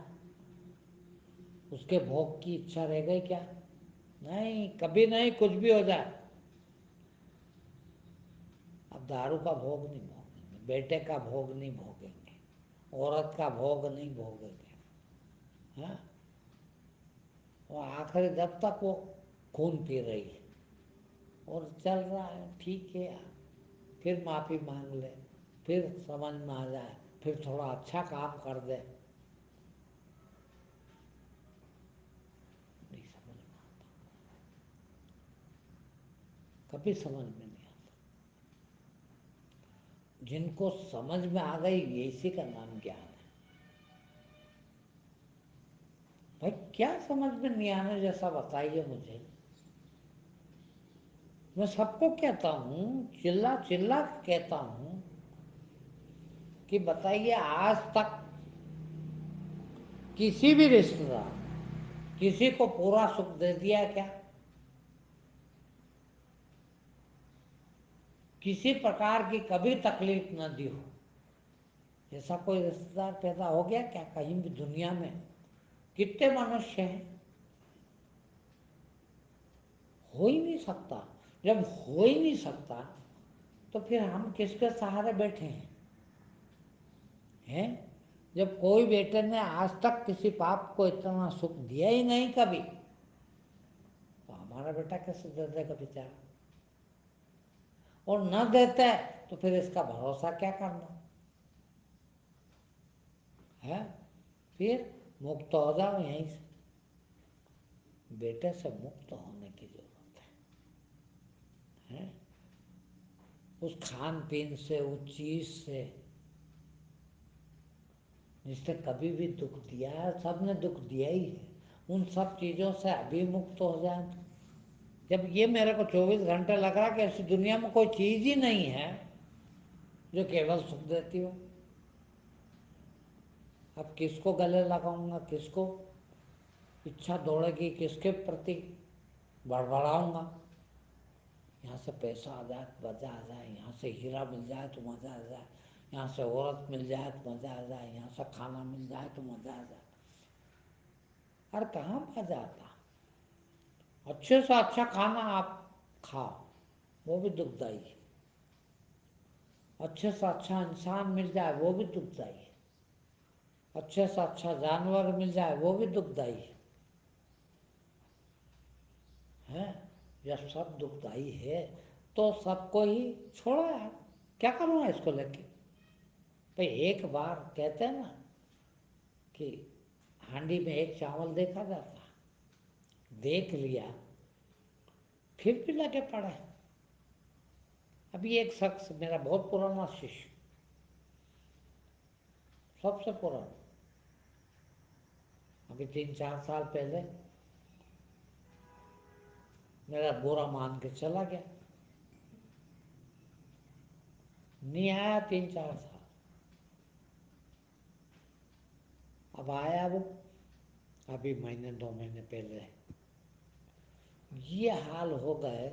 उसके भोग की इच्छा रह गई क्या? नहीं, कभी नहीं, कुछ भी हो जाए। अब दारू का भोग नहीं भोगेंगे, बेटे का भोग नहीं भोगेंगे, औरत का भोग नहीं भोगेंगे। हाँ, वो आखिरी जब तक वो खून पी रही है और चल रहा है, ठीक है यार, फिर माफ़ी मांग ले, फिर समझ में आ जाए, फिर थोड़ा अच्छा काम कर दे, नहीं समझ में आता, कभी समझ में नहीं आता। जिनको समझ में आ गई इसी का नाम ज्ञान है। भाई क्या समझ में नहीं आने जैसा बताइए मुझे। मैं सबको कहता हूँ, चिल्ला चिल्ला के कहता हूँ कि बताइए आज तक किसी भी रिश्तेदार किसी को पूरा सुख दे दिया क्या? किसी प्रकार की कभी तकलीफ न दी हो, ऐसा कोई रिश्तेदार पैदा हो गया क्या कहीं भी दुनिया में? कितने मनुष्य हैं? हो ही नहीं सकता। जब हो ही नहीं सकता तो फिर हम किसके सहारे बैठे हैं? जब कोई बेटे ने आज तक किसी बाप को इतना सुख दिया ही नहीं कभी, तो हमारा बेटा कैसे दे देगा बेचारा? और न देता है तो फिर इसका भरोसा क्या करना है? फिर मुक्त हो जाओ यहीं से। बेटे से मुक्त होने की जरूरत है? उस खान पीन से, उस चीज से जिसने कभी भी दुख दिया है, सबने दुख दिया ही है, उन सब चीजों से अभी मुक्त हो जाए तो। जब ये मेरे को 24 घंटे लग रहा कि ऐसी दुनिया में कोई चीज ही नहीं है जो केवल सुख देती हो, अब किसको गले लगाऊंगा, किसको इच्छा दौड़ेगी, किसके प्रति बड़बड़ाऊंगा? यहाँ से पैसा आ जाए तो मजा आ जाए, यहाँ से हीरा मिल जाए तो मजा आ जाए, यहाँ से औरत मिल जाए तो मजा आ जाए, यहाँ से खाना मिल जाए तो मजा आ जाए। अरे कहाँ मजा आता? अच्छे से अच्छा खाना आप खाओ, वो भी दुखदाई है। अच्छे से अच्छा इंसान मिल जाए वो भी दुखदाई है। अच्छे से अच्छा जानवर मिल जाए वो भी दुखदाई है। जब सब दुखदाई है तो सबको ही छोड़ो यार, क्या करना है इसको लेके? भाई एक बार कहते हैं ना कि हांडी में एक चावल देखा जाता, देख लिया फिर भी लगे पड़े। अभी एक शख्स मेरा बहुत पुराना शिष्य, सबसे पुराना, अभी 3-4 साल पहले मेरा बुरा मान के चला गया, नहीं आया 3-4 साल। अब आया वो अभी महीने 2 महीने पहले। ये हाल हो गए,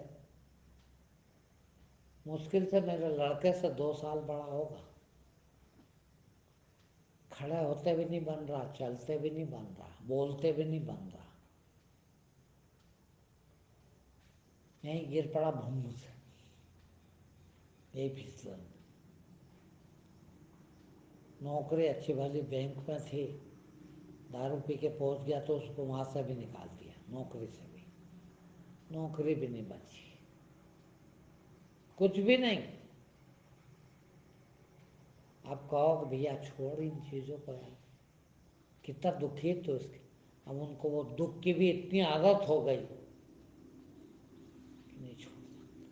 मुश्किल से मेरे लड़के से 2 साल बड़ा होगा। खड़े होते भी नहीं बन रहा, चलते भी नहीं बन रहा, बोलते भी नहीं बन रहा, यहीं गिर पड़ा भूम से, यही फिसलन। नौकरी अच्छी भली बैंक में थी, दारू पी के पहुंच गया तो उसको वहां से भी निकाल दिया, नौकरी से भी। नौकरी भी नहीं बची, कुछ भी नहीं। आप कहो कि भैया छोड़ इन चीज़ों को यार, कितना दुखी तो इसके। अब उनको वो दुख की भी इतनी आदत हो गई कि नहीं छोड़ सकते,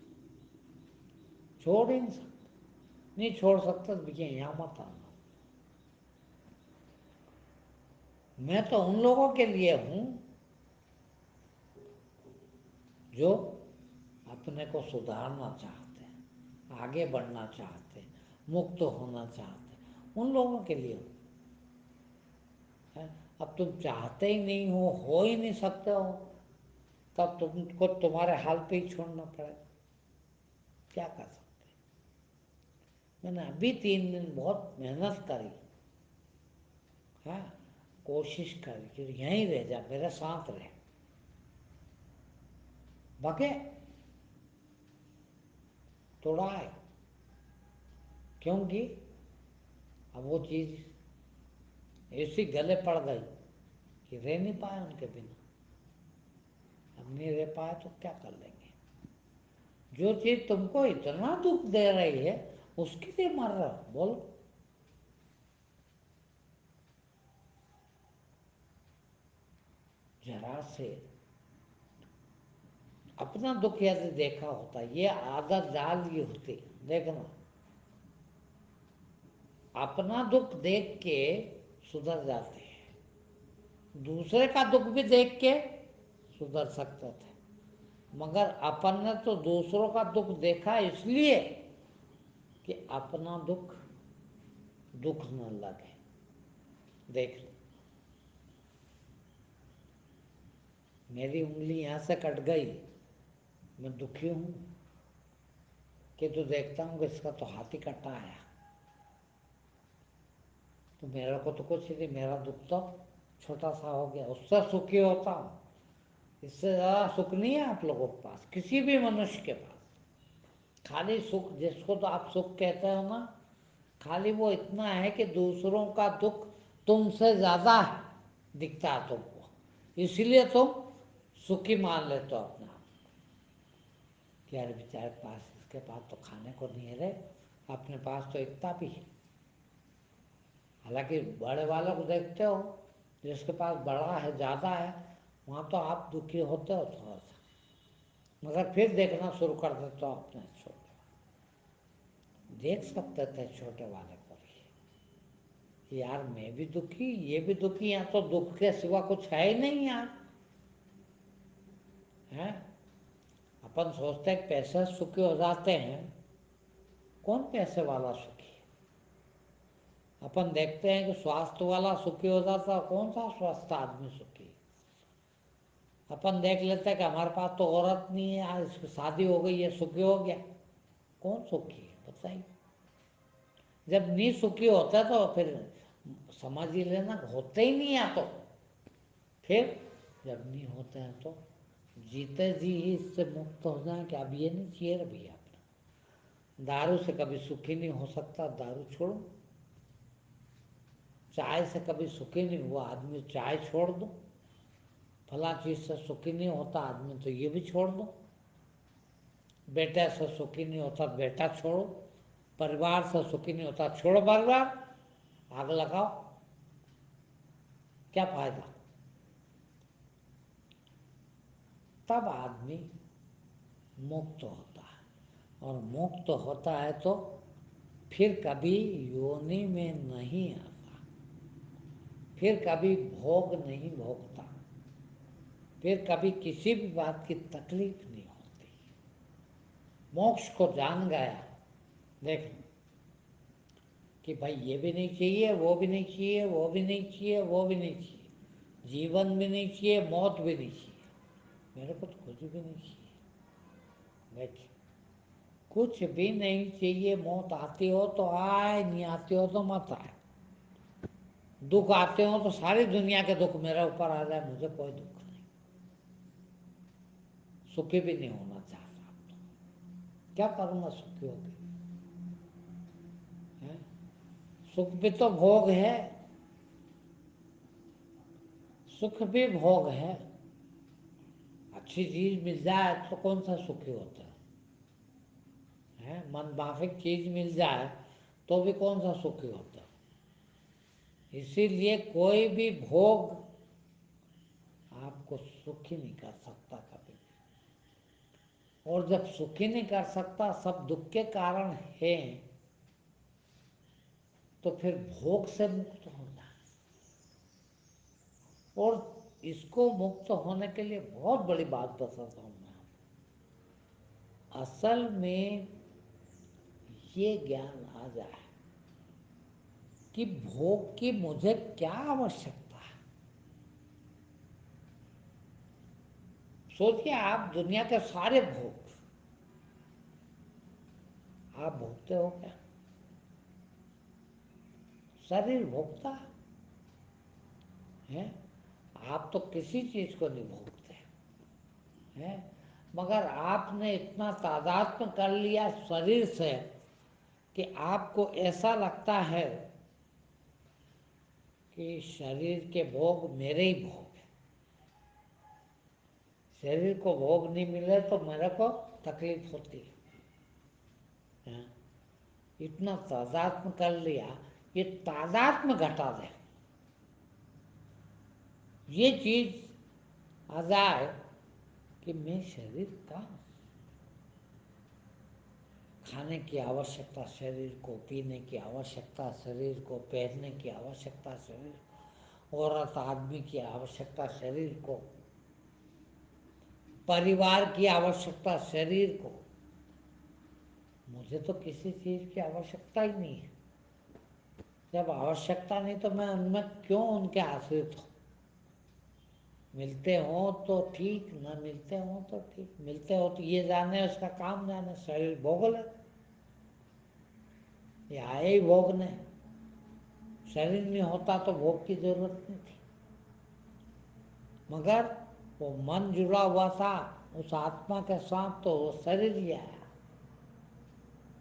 छोड़ ही नहीं सकते। नहीं छोड़ सकता तो भैया यहाँ मत आना। मैं तो उन लोगों के लिए हूँ जो अपने को सुधारना चाहते हैं, आगे बढ़ना चाहते हैं, मुक्त होना चाहते हैं, उन लोगों के लिए हूँ। अब तुम चाहते ही नहीं हो ही नहीं सकते हो, तब तुमको तुम्हारे हाल पे ही छोड़ना पड़ेगा। क्या कर सकते हैं। मैंने अभी 3 दिन बहुत मेहनत करी, हाँ, कोशिश करी कि यहीं रह जा, मेरे साथ रह, बाकी थोड़ा है, क्योंकि अब वो चीज़ ऐसी गले पड़ गई कि रह नहीं पाए उनके बिना। अब नहीं रह पाए तो क्या कर लेंगे। जो चीज़ तुमको इतना दुख दे रही है उसके लिए मर रहे हो, बोलो। जरा से अपना दुख यदि देखा होता, ये आदत डाल ली होती, देखना अपना दुख देख के सुधर जाते हैं, दूसरे का दुख भी देख के सुधर सकते थे। मगर अपन ने तो दूसरों का दुख देखा इसलिए कि अपना दुख दुख न लगे। देख लो, मेरी उंगली यहाँ से कट गई, मैं दुखी हूँ कि तो देखता हूँ कि इसका तो हाथ ही कटा आया, तो मेरा को तो कुछ नहीं, मेरा दुख तो छोटा सा हो गया, उससे सुखी होता हूँ। इससे ज़्यादा सुख नहीं है आप लोगों के पास, किसी भी मनुष्य के पास। खाली सुख जिसको तो आप सुख कहते हो ना, खाली वो इतना है कि दूसरों का दुख तुमसे ज़्यादा दिखता है तुमको, इसलिए तुम सुखी मान लेते हो अपने आप कि यार बेचारे के पास, इसके पास तो खाने को नहीं है रे, अपने पास तो इतना भी है। हालांकि बड़े वालों को देखते हो, जिसके पास बड़ा है, ज़्यादा है, वहाँ तो आप दुखी होते हो थोड़ा सा, मगर फिर देखना शुरू कर देते हो अपने छोटे वाले। देख सकते थे छोटे वाले को भी कि यार मैं भी दुखी, ये भी दुखी, यहाँ तो दुख के सिवा कुछ है ही नहीं यार, है। अपन सोचते हैं पैसे सुखी हो जाते हैं, कौन पैसे वाला सुखी है। अपन देखते हैं कि स्वास्थ्य वाला सुखी हो जाता, कौन सा स्वस्थ आदमी सुखी है। अपन देख लेते हैं कि हमारे पास तो औरत नहीं है, आज इसकी शादी हो गई है, सुखी हो गया, कौन सुखी है बताइए। जब नहीं सुखी होता तो फिर समझ ही लेना होते ही नहीं है, तो फिर जब नहीं होते हैं तो जीते जी ही इससे मुक्त हो जाए कि अब ये नहीं चाहिए रे भैया अपना। दारू से कभी सुखी नहीं हो सकता, दारू छोड़ो। चाय से कभी सुखी नहीं हुआ आदमी, चाय छोड़ दो। फला चीज से सुखी नहीं होता आदमी, तो ये भी छोड़ दो। बेटे से सुखी नहीं होता, बेटा छोड़ो। परिवार से सुखी नहीं होता, छोड़ो परिवार, आग लगाओ, क्या फायदा। तब आदमी मुक्त होता है, और मुक्त होता है तो फिर कभी योनि में नहीं आता, फिर कभी भोग नहीं भोगता, फिर कभी किसी भी बात की तकलीफ नहीं होती। मोक्ष को जान गया, देख लो कि भाई ये भी नहीं चाहिए, वो भी नहीं चाहिए, वो भी नहीं चाहिए, वो भी नहीं चाहिए, जीवन भी नहीं चाहिए, मौत भी नहीं चाहिए, मेरे को तो कुछ भी नहीं चाहिए। देखिए, कुछ भी नहीं चाहिए। मौत आती हो तो आए, नहीं आती हो तो मत आए। दुख आते हो तो सारी दुनिया के दुख मेरे ऊपर आ जाए, मुझे कोई दुख नहीं। सुखी भी नहीं होना चाहता, क्या करूंगा सुखी होके, हैं? सुख भी तो भोग है, सुख भी भोग है। अच्छी चीज मिल जाए तो कौन सा सुखी होता है? मन माफिक चीज मिल जाए तो भी कौन सा सुखी होता है? इसीलिए कोई भी भोग आपको सुखी नहीं कर सकता कभी भी। और जब सुखी नहीं कर सकता, सब दुख के कारण है, तो फिर भोग से मुक्त होना है। और इसको मुक्त होने के लिए बहुत बड़ी बात बताता हूँ मैं आपको। असल में ये ज्ञान आ जाए कि भोग की मुझे क्या आवश्यकता है। सोचिए, आप दुनिया के सारे भोग आप भोगते हो क्या? शरीर भोगता है। आप तो किसी चीज को नहीं भोगते हैं, मगर आपने इतना तादात्म्य कर लिया शरीर से कि आपको ऐसा लगता है कि शरीर के भोग मेरे ही भोग हैं। शरीर को भोग नहीं मिले तो मेरे को तकलीफ होती है। इतना तादात्म्य कर लिया, ये तादात्म्य घटा दे। ये चीज आ जाए कि मैं शरीर का हूं। खाने की आवश्यकता शरीर को, पीने की आवश्यकता शरीर को, पहनने की आवश्यकता शरीर को, औरत आदमी की आवश्यकता शरीर को, परिवार की आवश्यकता शरीर को। मुझे तो किसी चीज की आवश्यकता ही नहीं है। जब आवश्यकता नहीं तो मैं उनमें क्यों उनके आश्रित हूँ? मिलते हो तो ठीक, न मिलते हो तो ठीक। मिलते हो तो ये जाने, उसका काम जाने, शरीर भोग ले, ये आए ही भोगने। शरीर नहीं होता तो भोग की जरूरत नहीं थी। मगर वो मन जुड़ा हुआ था उस आत्मा के साथ, तो वो शरीर ही आया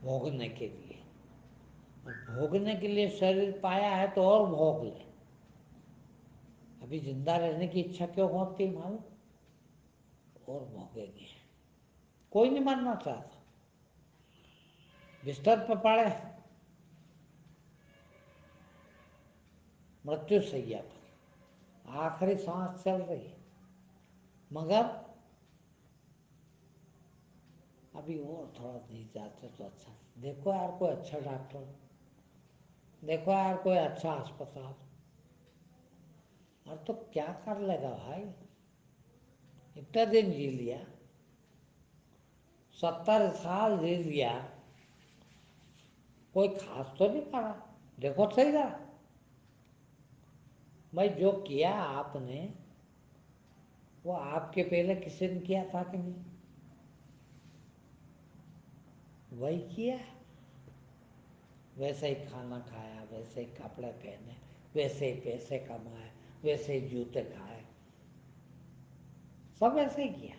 भोगने के लिए। और भोगने के लिए शरीर पाया है तो और भोग ले। अभी जिंदा रहने की इच्छा क्यों होती मालूम? और भोगेंगे। कोई नहीं मरना चाहता। बिस्तर पर पड़े, मृत्यु सैया पर, आखिरी सांस चल रही है, मगर अभी और थोड़ा नहीं जाते तो अच्छा। देखो यार कोई अच्छा डॉक्टर, देखो यार कोई अच्छा अस्पताल। और तो क्या कर लेगा भाई? इतना दिन जी लिया, 70 साल जी लिया, कोई खास तो नहीं करा। देखो सही रहा भाई, जो किया आपने वो आपके पहले किसी ने किया था कि नहीं? वही किया। वैसे ही खाना खाया, वैसे ही कपड़े पहने, वैसे ही पैसे कमाए, वैसे ही जूते खाए, सब ऐसे ही किया।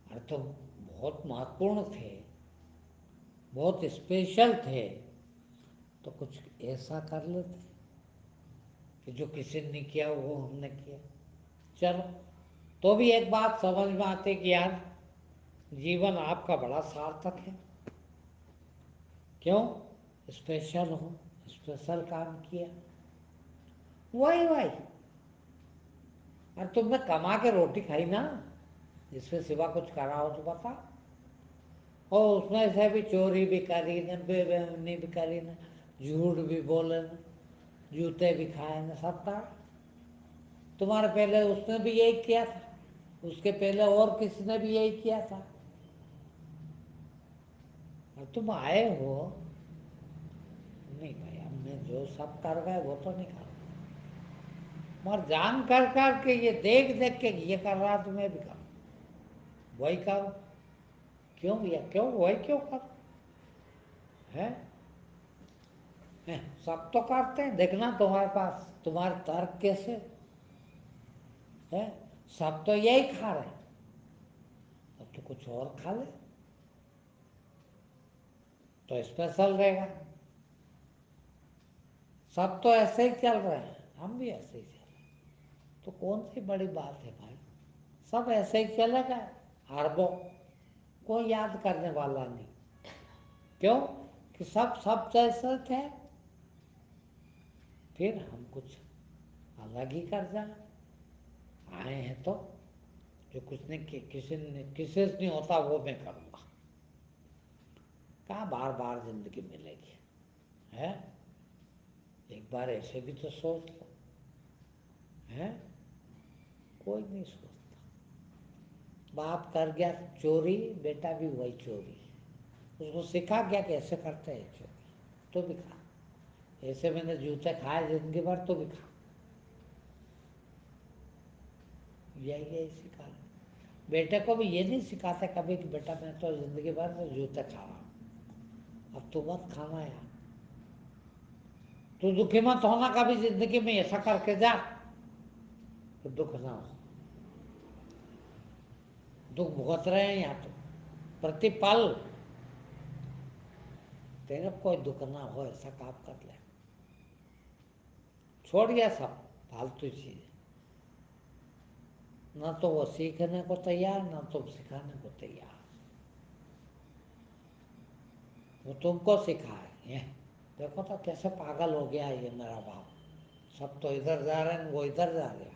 अरे तो बहुत महत्वपूर्ण थे, बहुत स्पेशल थे, तो कुछ ऐसा कर लेते कि जो किसी ने नहीं किया वो हमने किया। चलो, तो भी एक बात समझ में आती कि यार जीवन आपका बड़ा सार्थक है। क्यों? स्पेशल हो, स्पेशल काम किया। वही वही, अरे तुमने कमा के रोटी खाई ना, इसके सिवा कुछ करा हो तो बता। और उसमें से भी चोरी भी करी न, बेईमानी भी करी न, झूठ भी बोले न, जूते भी खाए न, सब था। तुम्हारे पहले उसने भी यही किया था, उसके पहले और किसी ने भी यही किया था। और तुम आए हो, नहीं भाई हमने जो सब कर गए वो तो नहीं कर गए, मगर जान कर के ये देख देख के ये कर रहा तो मैं भी करूँ, वही करूँ। क्यों भैया, क्यों वही क्यों कर है? सब तो करते हैं, देखना तुम्हारे पास तुम्हारे तर्क कैसे है। सब तो यही खा रहे, अब तो कुछ और खा ले तो स्पेशल रहेगा। सब तो ऐसे ही चल रहे हैं, हम भी ऐसे ही चल रहे हैं, तो कौन सी बड़ी बात है भाई? सब ऐसे ही चले गए, अरबों, कोई याद करने वाला नहीं। क्यों? कि सब जैसे थे। फिर हम कुछ अलग ही कर जाए, आए हैं तो जो कुछ ने किसी से नहीं होता वो मैं करूँगा। कहाँ बार बार जिंदगी मिलेगी, है? एक बार ऐसे भी तो सोच लो, है? कोई नहीं सोचता। बाप कर गया चोरी, बेटा भी वही चोरी। उसको सिखा क्या कैसे करते हैं चोरी, तो भी खा। ऐसे मैंने जूते खाए जिंदगी भर, तो भी खा। यही सिखा। बेटे को भी ये नहीं सिखाते कभी कि बेटा मैं तो जिंदगी भर से जूते खा रहा हूँ, अब तू मत खाना यार, तू दुखी मत होना कभी जिंदगी में, ऐसा करके जा तो दुख ना हो। दुख भुगत रहे हैं यहाँ तो प्रतिपल, तेरे कोई दुख ना हो ऐसा काम कर ले। छोड़ गया सब फालतू चीजें, ना तो वो सीखने को तैयार, ना तो सिखाने को तैयार। वो तुमको सिखाए, देखो तो कैसे पागल हो गया ये मेरा बाप, सब तो इधर जा रहे हैं, वो इधर जा रहे हैं।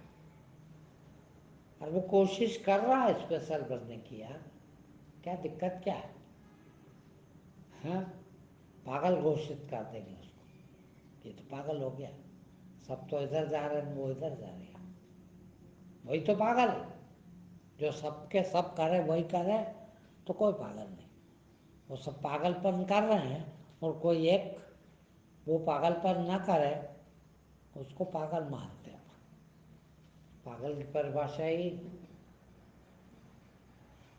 और वो कोशिश कर रहा है स्पेशल बनने की यार, क्या दिक्कत क्या है? हाँ, पागल घोषित कर देंगे उसको, ये तो पागल हो गया, सब तो इधर जा रहे हैं, वो इधर जा रहे हैं। वही तो पागल है, जो सबके सब करे वही करे तो कोई पागल नहीं। वो सब पागलपन कर रहे हैं और कोई एक वो पागलपन ना करे, उसको पागल मानते हैं। पागल की परिभाषा ही,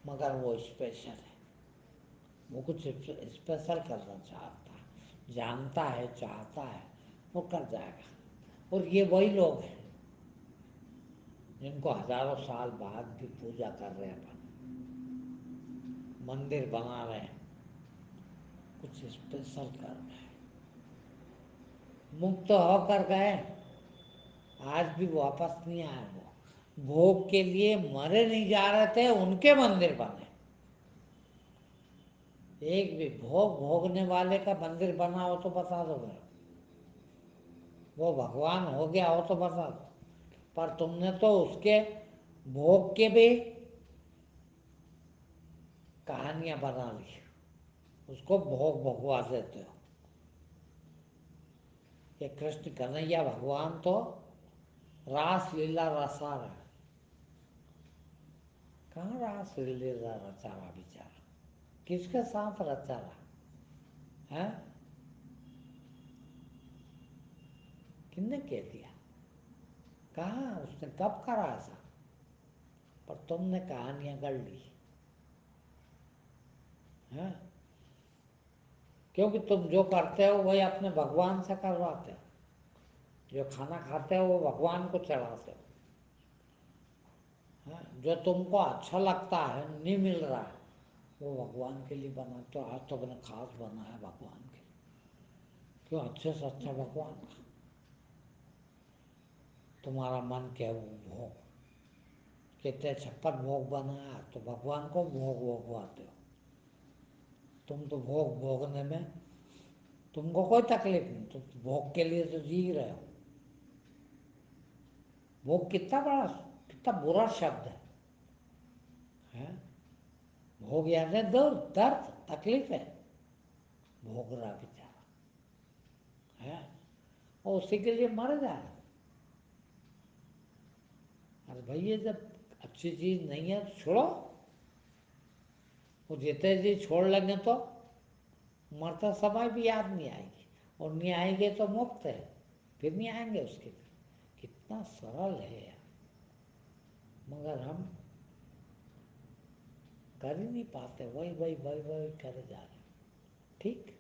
मगर वो स्पेशल है, वो कुछ स्पेशल करना चाहता है, जानता है, चाहता है, वो कर जाएगा। और ये वही लोग हैं जिनको हजारों साल बाद भी पूजा कर रहे हैं, अपन मंदिर बना रहे हैं, कुछ स्पेशल कर रहे हैं। मुक्त होकर गए, आज भी वापस नहीं आए। वो भोग के लिए मरे नहीं जा रहे थे, उनके मंदिर बने। एक भी भोग भोगने वाले का मंदिर बना हो तो बता दो मेरे को। वो भगवान हो गया हो तो बता दो। पर तुमने तो उसके भोग के भी कहानियां बना ली, उसको भोग भगवा देते हो। ये कृष्ण कन्हैया भगवान तो रास लीला रचा रहा, कहाँ रास लीला रचा रहा बेचारा, किसके साथ रचा रहा है? किसने कह दिया? कहाँ उसने कब करा ऐसा? पर तुमने कहानियां गढ़ ली है, क्योंकि तुम जो करते हो वही अपने भगवान से करवाते हो। जो खाना खाते हो वो भगवान को चढ़ाते हो, है? जो तुमको अच्छा लगता है नहीं मिल रहा है वो भगवान के लिए बनाते हो। आज तो मैंने खास बनाया भगवान के लिए, क्यों? अच्छे से अच्छा भगवान का तुम्हारा मन क्या वो भोग, कितने 56 भोग बनाया तो भगवान को भोग भोगवाते हो। तुम तो भोग भोगने में तुमको कोई तकलीफ नहीं, तुम तो भोग के लिए तो जी रहे हो। भोग कितना बड़ा, कितना बुरा शब्द है? भोग यानी दर्द, दर्द तकलीफ है, भोग रहा बेचारा है, और उसी के लिए मर जाए। अरे भाई ये जब अच्छी चीज नहीं है तो छोड़ो। वो जितने जी छोड़ लेंगे तो मरता समय भी याद नहीं आएगी, और नहीं आएंगे तो मुक्त है, फिर नहीं आएंगे उसके फिर। कितना सरल है यार, मगर हम कर ही नहीं पाते, वही वही वही वही करे जा रहे। ठीक।